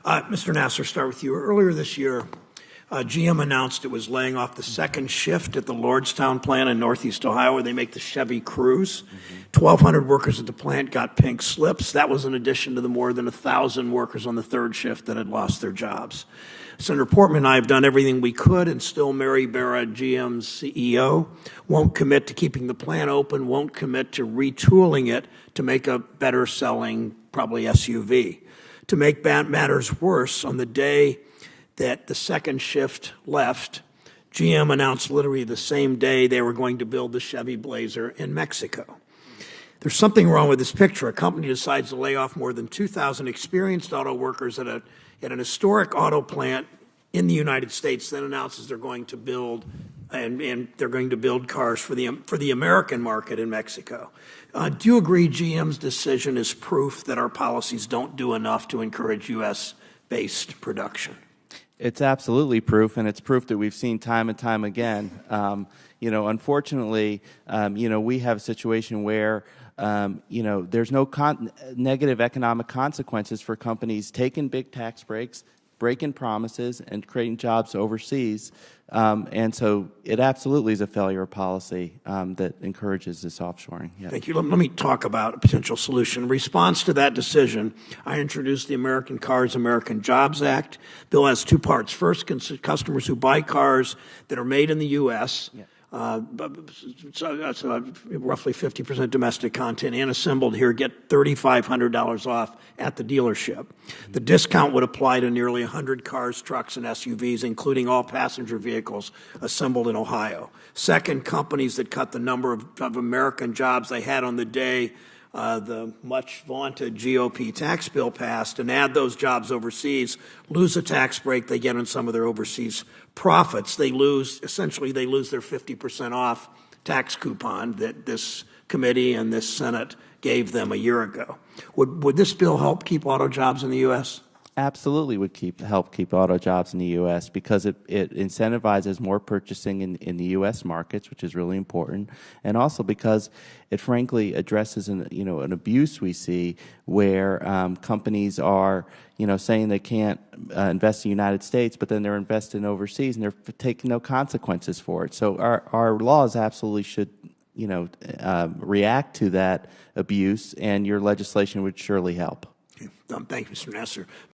Mr. Nasser, start with you. Earlier this year, GM announced it was laying off the second shift at the Lordstown plant in Northeast Ohio, where they make the Chevy Cruze. 1,200 workers at the plant got pink slips. That was in addition to the more than 1,000 workers on the third shift that had lost their jobs. Senator Portman and I have done everything we could, and still Mary Barra, GM's CEO, won't commit to keeping the plant open, won't commit to retooling it to make a better-selling, probably SUV. To make matters worse, on the day that the second shift left, GM announced literally the same day they were going to build the Chevy Blazer in Mexico. There's something wrong with this picture. A company decides to lay off more than 2,000 experienced auto workers at an historic auto plant in the United States, then announces they're going to build and they're going to build cars for the American market in Mexico. Do you agree GM's decision is proof that our policies don't do enough to encourage U.S.-based production? It's absolutely proof, and it's proof that we've seen time and time again. Unfortunately, we have a situation where there's no negative economic consequences for companies taking big tax breaks, breaking promises, and creating jobs overseas. And so it absolutely is a failure of policy that encourages this offshoring. Yeah. Thank you. Let me talk about a potential solution. In response to that decision, I introduced the American Cars, American Jobs Act. Bill has two parts. First, customers who buy cars that are made in the U.S., so that's roughly 50% domestic content and assembled here, get $3,500 off at the dealership. The discount would apply to nearly 100 cars, trucks, and SUVs, including all passenger vehicles assembled in Ohio. Second, companies that cut the number of American jobs they had on the day the much vaunted GOP tax bill passed and add those jobs overseas, lose a tax break they get on some of their overseas profits. They lose their 50% off tax coupon that this committee and this Senate gave them a year ago. Would this bill help keep auto jobs in the U.S.? Absolutely would help keep auto jobs in the U.S. because it incentivizes more purchasing in the U.S. markets, which is really important, and also because it frankly addresses an abuse we see where companies are saying they can't invest in the United States, but then they're investing overseas and they're taking no consequences for it. So our laws absolutely should react to that abuse, and your legislation would surely help. Okay. Thank you, Mr. Nasser.